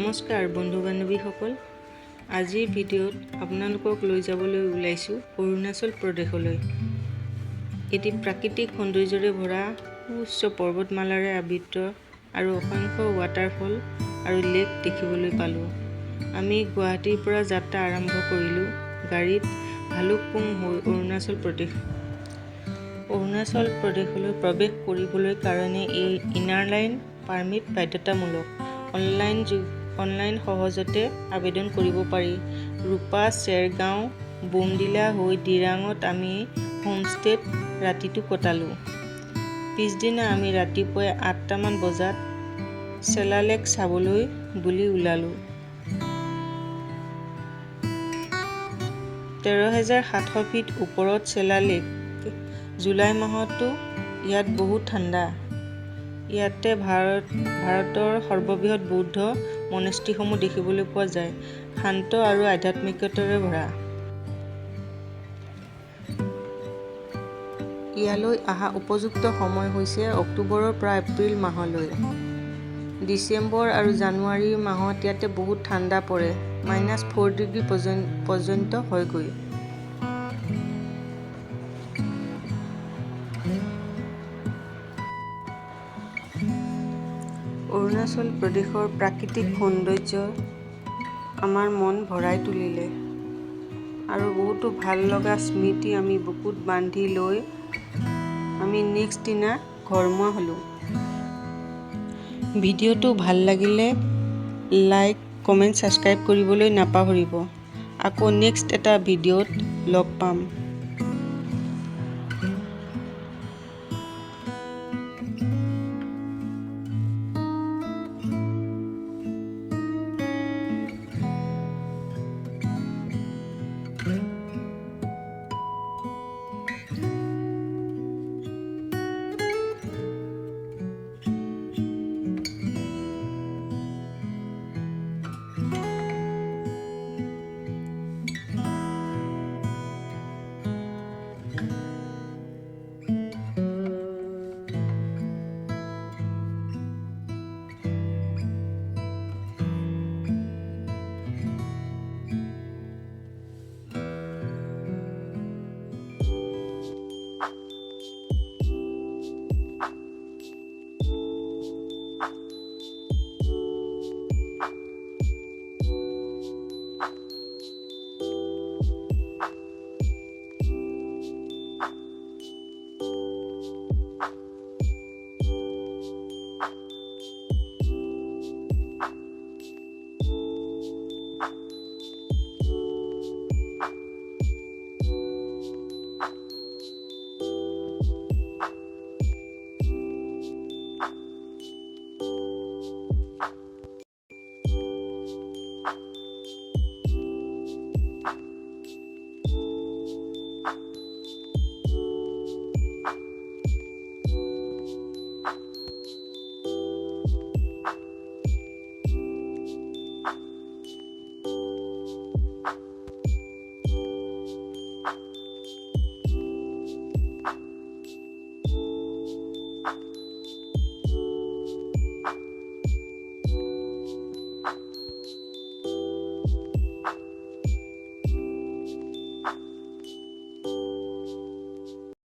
নমস্কাৰ বন্ধু বান্ধৱীসকল, আজিৰ ভিডিঅ'ত আপোনালোকক লৈ যাবলৈ ওলাইছোঁ অৰুণাচল প্ৰদেশলৈ। এটি প্ৰাকৃতিক সৌন্দৰ্যৰে ভৰা সুউচ্চ পৰ্বতমালাৰে আবৃত আৰু অসংখ্য ৱাটাৰফল আৰু লেক দেখিবলৈ পালোঁ। আমি গুৱাহাটীৰ পৰা যাত্ৰা আৰম্ভ কৰিলোঁ গাড়ীত ভালুকপুং হৈ অৰুণাচল প্ৰদেশলৈ প্ৰৱেশ কৰিবলৈ কাৰণে এই ইনাৰ লাইন পাৰ্মিট বাধ্যতামূলক। অনলাইন সহজতে আবেদন কৰিব পাৰি। ৰূপা চেৰগাঁও বোমডিলা হৈ দিৰাঙত আমি হোমষ্টেত ৰাতিটো কটালোঁ। পিছদিনা আমি ৰাতিপুৱাই ৮টামান বজাত চেলা লেক চাবলৈ বুলি ওলালোঁ। ১৩,৭০০ ফিট ওপৰত চেলা লেক। জুলাই মাহতো ইয়াত বহুত ঠাণ্ডা। ইয়াতে ভাৰতৰ সৰ্ববৃহৎ বৌদ্ধ মনেষ্ট্ৰীসমূহ দেখিবলৈ পোৱা যায়, শান্ত আৰু আধ্যাত্মিকতাৰে ভৰা। ইয়ালৈ অহা উপযুক্ত সময় হৈছে অক্টোবৰৰ পৰা এপ্ৰিল মাহলৈ। ডিচেম্বৰ আৰু জানুৱাৰী মাহত ইয়াতে বহুত ঠাণ্ডা পৰে, -4 ডিগ্ৰী পৰ্যন্ত হয়গৈ। অৰুণাচল প্ৰদেশৰ প্ৰাকৃতিক সৌন্দৰ্য আমাৰ মন ভৰাই তুলিলে আৰু বহুতো ভাল লগা স্মৃতি আমি বুকুত বান্ধি লৈ আমি নেক্সট দিনা ঘৰমুৱা হ'লোঁ। ভিডিঅ'টো ভাল লাগিলে লাইক, কমেণ্ট, ছাবস্ক্ৰাইব কৰিবলৈ নাপাহৰিব। আকৌ নেক্সট এটা ভিডিঅ'ত লগ পাম।